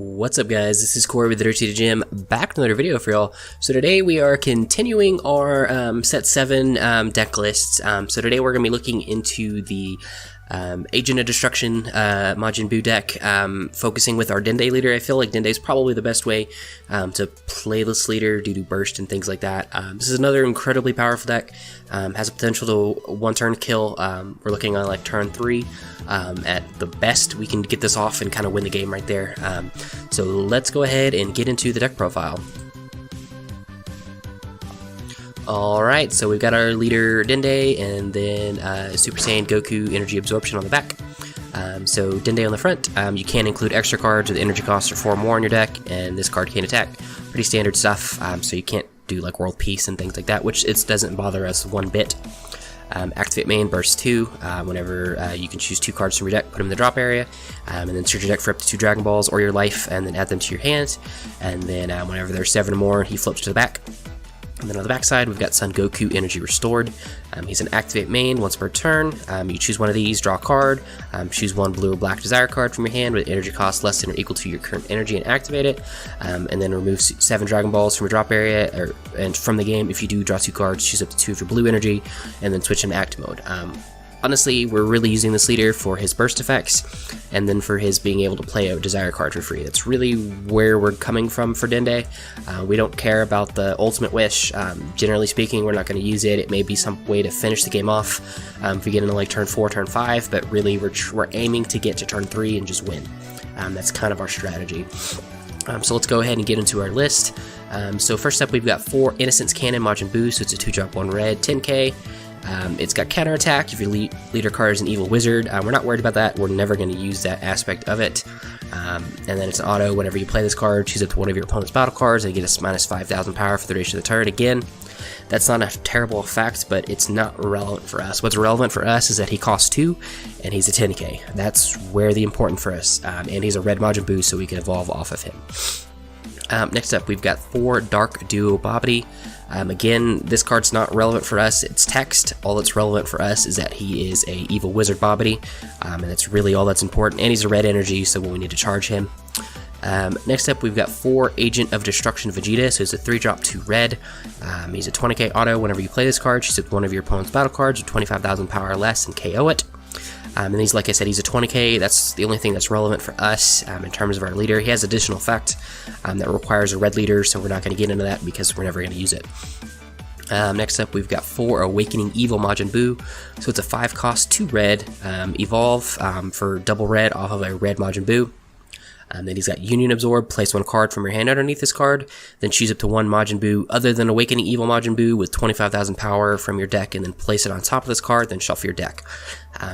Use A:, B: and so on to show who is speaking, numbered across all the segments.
A: What's up, guys? This is Corey with the Dirty Gym, back with another video for y'all. So today we are continuing our set 7 deck lists. So today we're going to be looking into the Agent of Destruction Majin Buu deck, focusing with our Dende leader. I feel like Dende is probably the best way to play this leader due to burst and things like that. This is another incredibly powerful deck. Has a potential to one-turn kill. We're looking on like turn 3. At the best, we can get this off and kind of win the game right there. So let's go ahead and get into the deck profile. Alright, so we've got our leader Dende, and then Super Saiyan Goku Energy Absorption on the back. So Dende on the front, you can include extra cards with energy costs or 4 more in your deck, and this card can attack. Pretty standard stuff, so you can't do like World Peace and things like that, which it doesn't bother us one bit. Activate main, burst 2, whenever you can choose 2 cards from your deck, put them in the drop area, and then search your deck for up to 2 Dragon Balls or your life, and then add them to your hand, and then whenever there's 7 or more, he flips to the back. And then on the back side, we've got Son Goku Energy Restored. He's an activate main once per turn. You choose one of these, draw a card, choose one blue or black desire card from your hand with energy cost less than or equal to your current energy and activate it. And then remove 7 Dragon Balls from your drop area, and from the game. If you do draw 2 cards, choose up to 2 of your blue energy, and then switch into active mode. Honestly, we're really using this leader for his burst effects, and then for his being able to play a desire card for free. That's really where we're coming from for Dende. We don't care about the ultimate wish. Generally speaking, we're not going to use it. It may be some way to finish the game off if we get into like turn 4, turn 5, but really we're aiming to get to turn 3 and just win. That's kind of our strategy. So let's go ahead and get into our list. So first up, we've got 4 Innocence Cannon Majin Buu, so it's a 2-drop 1 red, 10k. It's got counterattack if your leader card is an evil wizard. We're not worried about that. We're never going to use that aspect of it. And then it's an auto. Whenever you play this card, choose up to one of your opponent's battle cards and get a minus 5,000 power for the duration of the turn. Again, that's not a terrible effect, but it's not relevant for us. What's relevant for us is that he costs 2, and he's a 10k. That's where the important for us. And he's a red Majin Buu, so we can evolve off of him. Next up, we've got 4 Dark Duo Babidi. Again, this card's not relevant for us. It's text. All that's relevant for us is that he is a evil wizard Babidi, and that's really all that's important. And he's a red energy, so we need to charge him. Next up, we've got 4 Agent of Destruction Vegeta, so it's a 3-drop 2 red. He's a 20k auto. Whenever you play this card, choose up one of your opponent's battle cards with 25,000 power or less and KO it. And he's, like I said, he's a 20k. That's the only thing that's relevant for us in terms of our leader. He has additional effect that requires a red leader, so we're not going to get into that because we're never going to use it. Next up, we've got 4 Awakening Evil Majin Buu. So it's a 5-cost 2 red, evolve for double red off of a red Majin Buu. Then he's got Union Absorb, place 1 card from your hand underneath this card, then choose up to 1 Majin Buu other than Awakening Evil Majin Buu with 25,000 power from your deck, and then place it on top of this card, then shuffle your deck.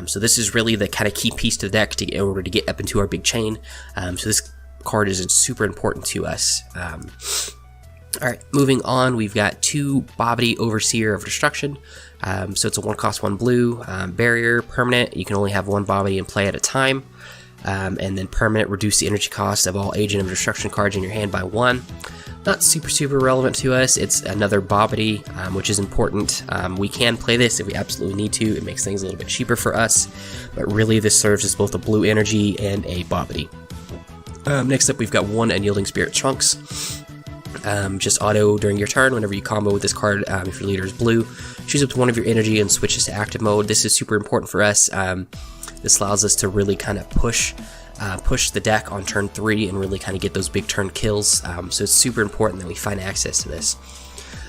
A: So this is really the kind of key piece to the deck in order to get up into our big chain. So this card is super important to us. Alright, moving on, we've got 2 Babidi Overseer of Destruction. So it's a 1-cost 1 blue, barrier, permanent. You can only have 1 Babidi in play at a time. And then permanent, reduce the energy cost of all Agent of Destruction cards in your hand by 1. Not super relevant to us. It's another Babidi, which is important. We can play this if we absolutely need to. It makes things a little bit cheaper for us, but really this serves as both a blue energy and a Babidi. Next up, we've got 1 Unyielding Spirit Trunks. Just auto during your turn. Whenever you combo with this card, if your leader is blue, choose up to 1 of your energy and switches to active mode. This is super important for us. This allows us to really kind of push the deck on turn 3 and really kind of get those big turn kills. So it's super important that we find access to this.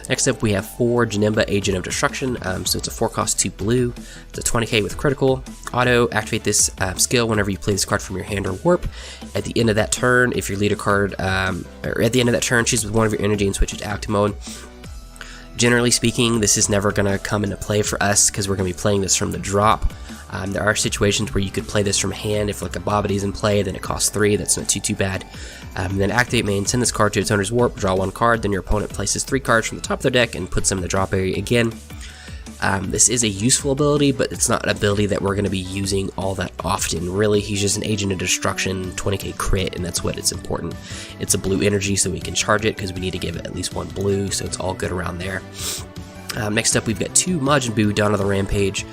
A: Next up, we have 4 Janemba Agent of Destruction. So it's a 4-cost 2 blue. It's a 20k with critical. Auto, activate this skill whenever you play this card from your hand or warp. At the end of that turn, if your leader card, or at the end of that turn, choose with 1 of your energy and switch it to active mode. Generally speaking, this is never going to come into play for us because we're going to be playing this from the drop. There are situations where you could play this from hand. If like a Babidi is in play, then it costs 3. That's not too bad. Then activate main, send this card to its owner's warp, draw 1 card, then your opponent places 3 cards from the top of their deck and puts them in the drop area again. This is a useful ability, but it's not an ability that we're going to be using all that often. Really, he's just an Agent of Destruction, 20k crit, and that's what it's important. It's a blue energy, so we can charge it because we need to give it at least 1 blue, so it's all good around there. Next up, we've got 2 Majin Buu Dawn of the Rampage.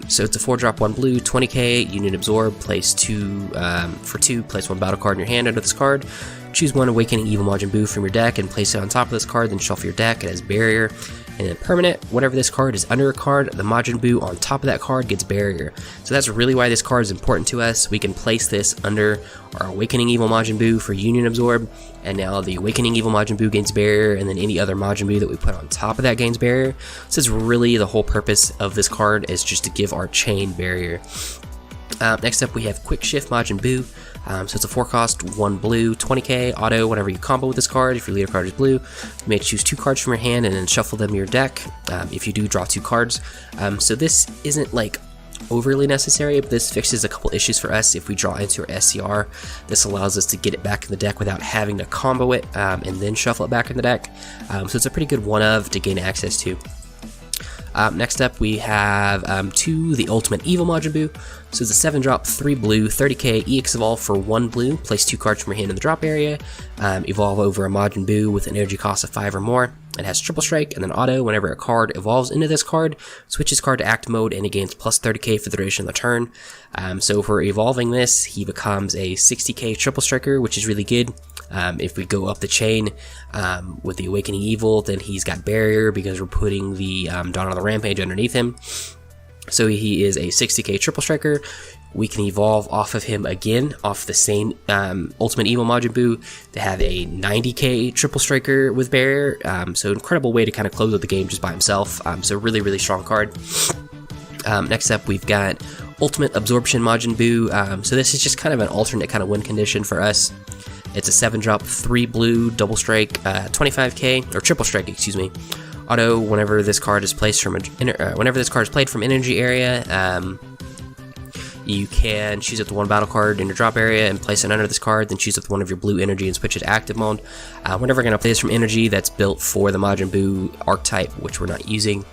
A: So it's a 4-drop, 1 blue, 20k, Union Absorb, place 2, for 2, place 1 battle card in your hand under this card. Choose 1 Awakening Evil Majin Buu from your deck and place it on top of this card, then shuffle your deck. It has Barrier. And then permanent, whenever this card is under a card, the Majin Buu on top of that card gets Barrier. So that's really why this card is important to us. We can place this under our Awakening Evil Majin Buu for Union Absorb, and now the Awakening Evil Majin Buu gains Barrier, and then any other Majin Buu that we put on top of that gains Barrier. So it's really the whole purpose of this card is just to give our chain Barrier. Next up, we have Quick Shift Majin Buu. So it's a 4-cost, 1 blue, 20k, auto. Whenever you combo with this card, if your leader card is blue, you may choose 2 cards from your hand and then shuffle them to your deck. If you do, draw 2 cards. So this isn't like overly necessary, but this fixes a couple issues for us. If we draw into our SCR, this allows us to get it back in the deck without having to combo it and then shuffle it back in the deck. So it's a pretty good one-of to gain access to. Next up, we have 2 the Ultimate Evil Majin Buu. So it's a 7-drop, 3 blue, 30k, EX Evolve for 1 blue. Place 2 cards from your hand in the drop area. Evolve over a Majin Buu with an energy cost of 5 or more. It has Triple Strike, and then auto. Whenever a card evolves into this card, switch this card to active mode, and it gains plus 30k for the duration of the turn. So if we're evolving this, he becomes a 60k Triple Striker, which is really good. If we go up the chain with the Awakening Evil, then he's got Barrier because we're putting the Dawn of the Rampage underneath him. So he is a 60k Triple Striker. We can evolve off of him again, off the same Ultimate Evil Majin Buu, to have a 90k Triple Striker with Barrier. So incredible way to kind of close out the game just by himself. So really, really strong card. Next up, we've got Ultimate Absorption Majin Buu. So this is just kind of an alternate kind of win condition for us. It's a 7-drop, 3 blue, double strike, 25k, or triple strike, excuse me. Auto, whenever this card is placed from whenever this card is played from energy area, you can choose up the 1 battle card in your drop area and place it under this card, then choose up one of your blue energy and switch it to active mode. We're never going to play this from energy. That's built for the Majin Buu archetype, which we're not using.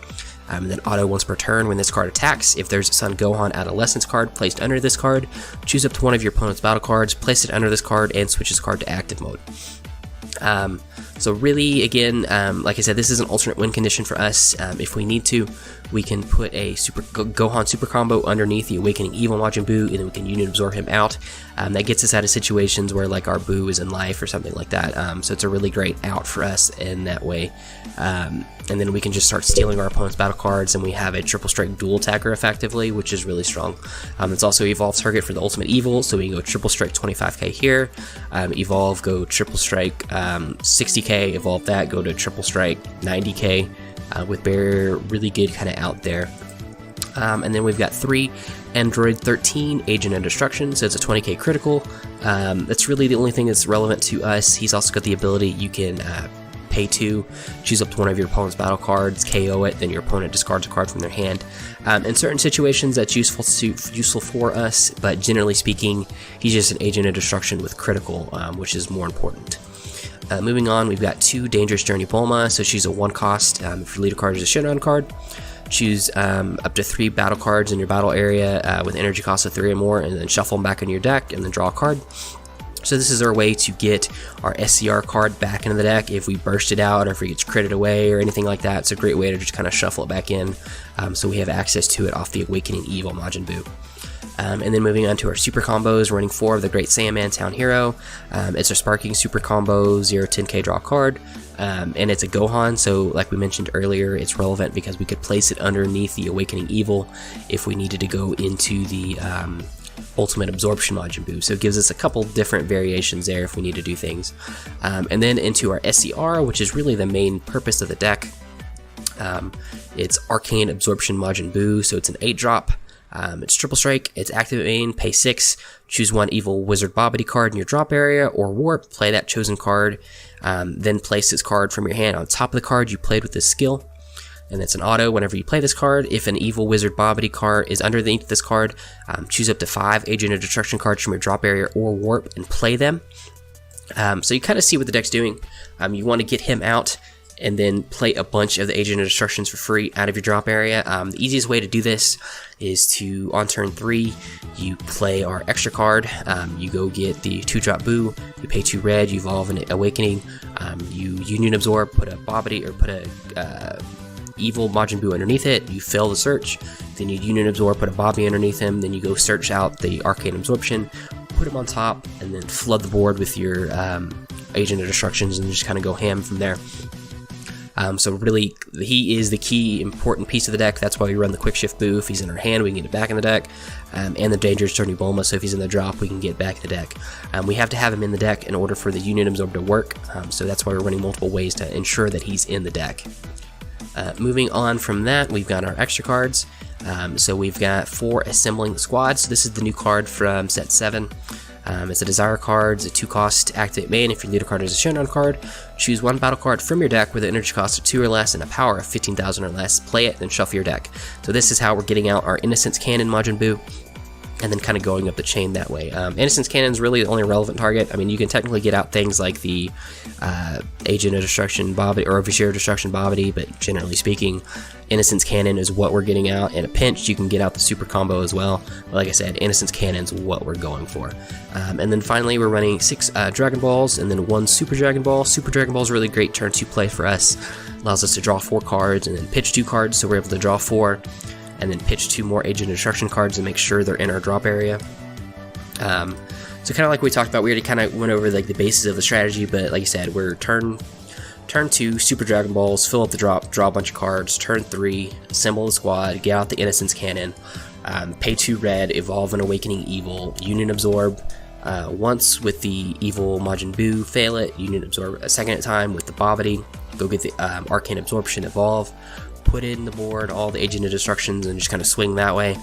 A: And then auto once per turn when this card attacks. If there's a Son Gohan Adolescence card placed under this card, choose up to one of your opponent's battle cards, place it under this card, and switch this card to active mode. So really, again, like I said, this is an alternate win condition for us. If we need to, we can put a Gohan Super Combo underneath the Awakening Evil Majin Buu, and then we can Union Absorb him out. That gets us out of situations where like our Buu is in life or something like that. So it's a really great out for us in that way. And then we can just start stealing our opponent's battle cards, and we have a Triple Strike Dual Attacker effectively, which is really strong. It's also Evolve target for the Ultimate Evil, so we can go Triple Strike 25k here, Evolve, go Triple Strike 60k, evolve that, go to Triple Strike 90k with Barrier, really good kind of out there. And then we've got 3 Android 13 Agent of Destruction, so it's a 20k critical. That's really the only thing that's relevant to us. He's also got the ability you can pay 2, choose up to one of your opponent's battle cards, KO it, then your opponent discards a card from their hand. In certain situations that's useful for us, but generally speaking, he's just an Agent of Destruction with critical, which is more important. Moving on, we've got 2 Dangerous Journey Bulma, so she's a 1-cost. If your leader card is a showdown card, choose up to 3 battle cards in your battle area with energy cost of 3 or more, and then shuffle them back into your deck, and then draw a card. So this is our way to get our SCR card back into the deck if we burst it out or if it gets critted away or anything like that. It's a great way to just kind of shuffle it back in, so we have access to it off the Awakening Evil Majin Buu. And then moving on to our super combos, running 4 of the Great Saiyaman Town Hero. It's a Sparking Super Combo, 0-10k draw card, and it's a Gohan, so like we mentioned earlier, it's relevant because we could place it underneath the Awakening Evil if we needed to go into the Ultimate Absorption Majin Buu, so it gives us a couple different variations there if we need to do things. And then into our SCR, which is really the main purpose of the deck. It's Arcane Absorption Majin Buu, so it's an 8-drop. It's Triple Strike, it's active main, pay 6, choose 1 Evil Wizard Bobbity card in your drop area, or Warp, play that chosen card, then place this card from your hand on top of the card you played with this skill. And it's an auto whenever you play this card. If an Evil Wizard Bobbity card is underneath this card, choose up to 5 Agent of Destruction cards from your drop area or Warp and play them. So you kind of see what the deck's doing. You want to get him out and then play a bunch of the Agent of Destructions for free out of your drop area. The easiest way to do this is to, on turn 3, you play our extra card. You go get the 2-drop Buu, you pay 2 red, you evolve an Awakening, you Union Absorb, put a Bobbity, or put a evil Majin Buu underneath it, you fail the search, then you Unit Absorb, put a Bobby underneath him, then you go search out the Arcane Absorption, put him on top, and then flood the board with your Agent of Destructions and just kind of go ham from there. So really, he is the key important piece of the deck. That's why we run the Quick Shift Buu. If he's in our hand, we can get it back in the deck. And the Dangerous Journey Bulma, so if he's in the drop, we can get back in the deck. We have to have him in the deck in order for the Unit Absorb to work, so that's why we're running multiple ways to ensure that he's in the deck. Moving on from that, we've got our extra cards. So we've got 4 Assembling the Squad. So this is the new card from set 7. It's a Desire card, it's a 2-cost to activate main. If your leader card is a Showdown card, choose 1 battle card from your deck with an energy cost of 2 or less and a power of 15,000 or less, play it, then shuffle your deck. So this is how we're getting out our Innocence Cannon Majin Buu, and then kind of going up the chain that way. Innocence Cannon is really the only relevant target. I mean, you can technically get out things like the Agent of Destruction Bobbity, or Vegeta Destruction Bobbity, but generally speaking, Innocence Cannon is what we're getting out. In a pinch, you can get out the super combo as well. But like I said, Innocence Cannon is what we're going for. And then finally, we're running 6 Dragon Balls and then 1 Super Dragon Ball. Super Dragon Ball is really great turn 2 play for us. Allows us to draw 4 cards and then pitch 2 cards, so we're able to draw 4. And then pitch 2 more Agent of Destruction cards and make sure they're in our drop area. So kind of like we talked about, we already kind of went over like the basis of the strategy, but like I said, we're turn 2, Super Dragon Balls, fill up the drop, draw a bunch of cards. Turn 3, assemble the squad, get out the Innocence Cannon, pay 2 red, evolve an Awakening Evil, Unit Absorb once with the evil Majin Buu, fail it, Unit Absorb a second time with the Bobbity, go get the Arcane Absorption, evolve, put in the board all the Agent of Destructions and just kind of swing that way.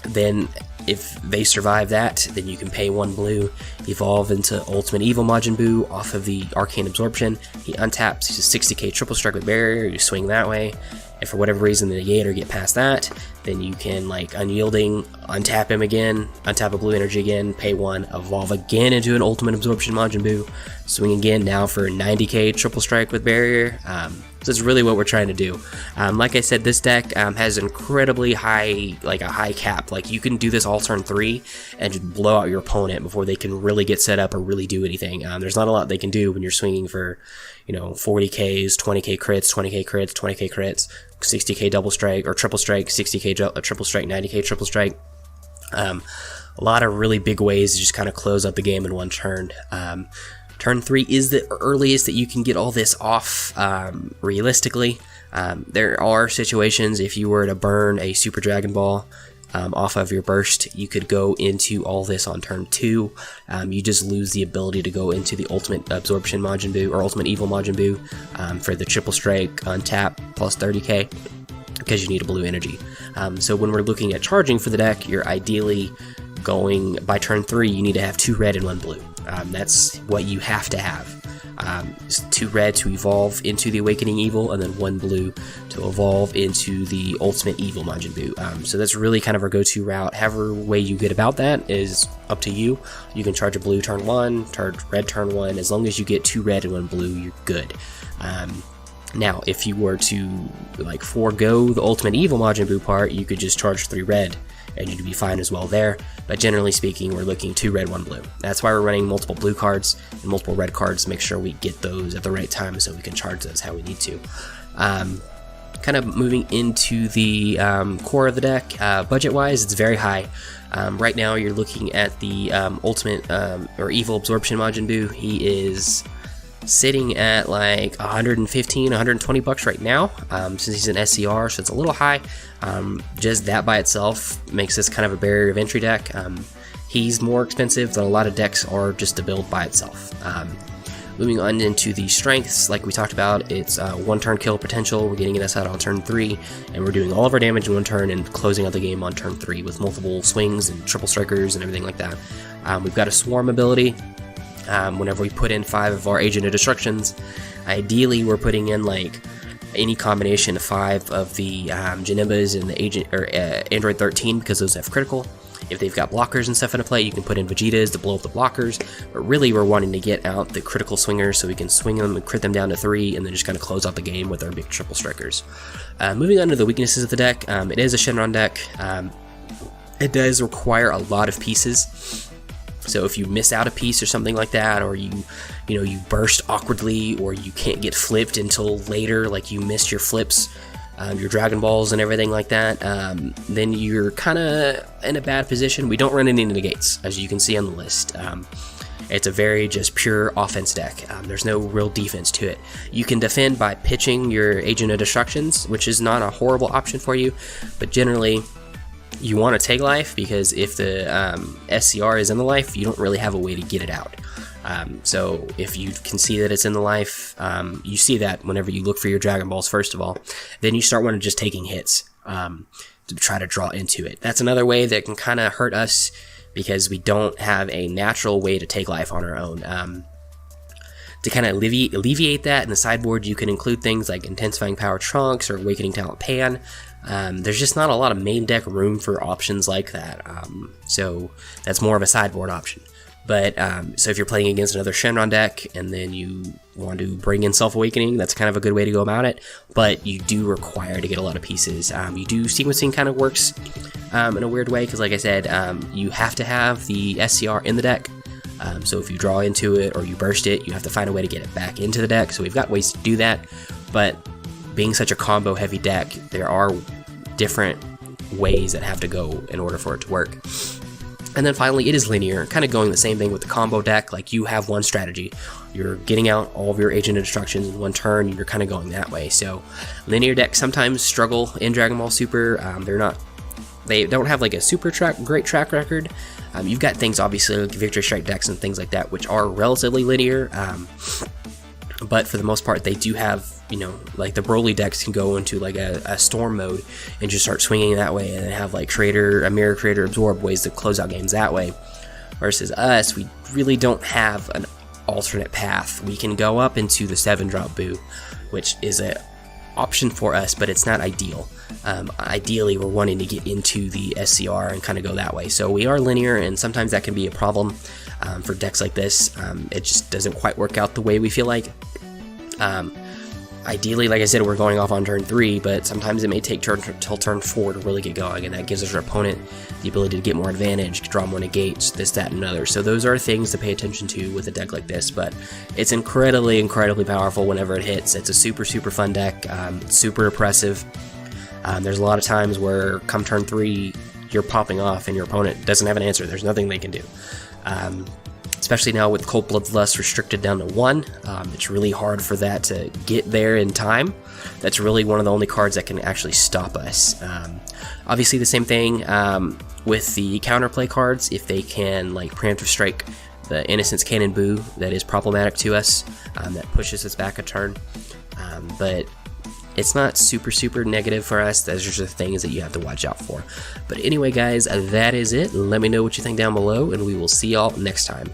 A: Then if they survive that, then you can pay 1 blue, evolve into Ultimate Evil Majin Buu off of the Arcane Absorption. He untaps, he's a 60k triple strike with barrier, you swing that way. If for whatever reason the negate or get past that, then you can like Unyielding, untap him again, untap a blue energy again, pay 1, evolve again into an Ultimate Absorption Majin Buu, swing again now for 90k triple strike with barrier. So that's really what we're trying to do. Like I said, this deck has incredibly high, like a high cap. Like you can do this all turn 3 and just blow out your opponent before they can really get set up or really do anything. There's not a lot they can do when you're swinging for, 40Ks, 20k crits, 20k crits, 20k crits, 60k double strike or triple strike, 60k triple strike, 90k triple strike. A lot of really big ways to just kind of close up the game in one turn. Turn 3 is the earliest that you can get all this off realistically. There are situations if you were to burn a Super Dragon Ball off of your burst, you could go into all this on turn 2. You just lose the ability to go into the Ultimate Absorption Majin Buu or Ultimate Evil Majin Buu for the triple strike untap plus 30k because you need a blue energy. So when we're looking at charging for the deck, you're ideally going by turn 3, you need to have 2 red and 1 blue. That's what you have to have. 2 red to evolve into the Awakening Evil, and then 1 blue to evolve into the Ultimate Evil Majin Buu. So that's really kind of our go-to route. However way you get about that is up to you. You can charge a blue turn 1, charge red turn 1. As long as you get 2 red and 1 blue, you're good. Now, if you were to like forego the Ultimate Evil Majin Buu part, you could just charge 3 red and you'd be fine as well there. But generally speaking, we're looking 2 red, 1 blue. That's why we're running multiple blue cards and multiple red cards to make sure we get those at the right time so we can charge those how we need to. Kind of moving into the core of the deck, budget-wise, it's very high. Right now, you're looking at the Ultimate or Evil Absorption Majin Buu. He is sitting at like 115, 120 bucks right now, since he's an SCR, so it's a little high. Just that by itself makes this kind of a barrier of entry deck. He's more expensive than a lot of decks are just to build by itself. Moving on into the strengths, like we talked about, it's 1 turn kill potential. We're getting us out on turn 3, and we're doing all of our damage in 1 turn and closing out the game on turn 3 with multiple swings and triple strikers and everything like that. We've got a swarm ability. Whenever we put in 5 of our Agent of Destructions, ideally we're putting in like any combination of 5 of the Janimbas and the Agent or Android 13 because those have critical. If they've got blockers and stuff into play, you can put in Vegetas to blow up the blockers, but really we're wanting to get out the critical swingers so we can swing them and crit them down to 3 and then just kind of close out the game with our big triple strikers. Moving on to the weaknesses of the deck, it is a Shenron deck. It does require a lot of pieces. So if you miss out a piece or something like that, or you burst awkwardly, or you can't get flipped until later, like you missed your flips, your Dragon Balls and everything like that, then you're kind of in a bad position. We don't run any negates, as you can see on the list. It's a very just pure offense deck. There's no real defense to it. You can defend by pitching your Agent of Destructions, which is not a horrible option for you, but generally you want to take life, because if the SCR is in the life, you don't really have a way to get it out. So if you can see that it's in the life, you see that whenever you look for your Dragon Balls, first of all, then you start wanting just taking hits to try to draw into it. That's another way that can kind of hurt us, because we don't have a natural way to take life on our own. To kind of alleviate that in the sideboard, you can include things like Intensifying Power Trunks or Awakening Talent Pan. There's just not a lot of main deck room for options like that, so that's more of a sideboard option. But so if you're playing against another Shenron deck and then you want to bring in Self-Awakening, that's kind of a good way to go about it, but you do require to get a lot of pieces. Sequencing kind of works in a weird way, because like I said, you have to have the SCR in the deck. So if you draw into it or you burst it, you have to find a way to get it back into the deck. So we've got ways to do that, but being such a combo heavy deck, there are different ways that have to go in order for it to work. And then finally, it is linear, kind of going the same thing with the combo deck. Like, you have one strategy, you're getting out all of your Agent of Destructions in one turn, and you're kind of going that way. So linear decks sometimes struggle in Dragon Ball Super. They don't have like a super great track record. You've got things obviously like Victory Strike decks and things like that, which are relatively linear, but for the most part they do have, like the Broly decks can go into like a storm mode and just start swinging that way, and then have like Mirror Creator, Absorb ways to close out games that way. Versus us, we really don't have an alternate path. We can go up into the 7-drop Boo, which is an option for us, but it's not ideal. Ideally, we're wanting to get into the SCR and kind of go that way. So we are linear, and sometimes that can be a problem for decks like this. It just doesn't quite work out the way we feel like. Ideally, like I said, we're going off on turn 3, but sometimes it may take till turn 4 to really get going, and that gives our opponent the ability to get more advantage, draw more negates, this, that, and another. So those are things to pay attention to with a deck like this, but it's incredibly, incredibly powerful whenever it hits. It's a super, super fun deck, super oppressive. There's a lot of times where come turn 3, you're popping off and your opponent doesn't have an answer. There's nothing they can do. Especially now with Cold Bloodlust restricted down to 1, it's really hard for that to get there in time. That's really one of the only cards that can actually stop us. Obviously the same thing with the counterplay cards. If they can like Preemptive Strike the Innocence Cannon Boo, that is problematic to us, that pushes us back a turn, but it's not super, super negative for us. Those are just things that you have to watch out for. But anyway, guys, that is it. Let me know what you think down below, and we will see y'all next time.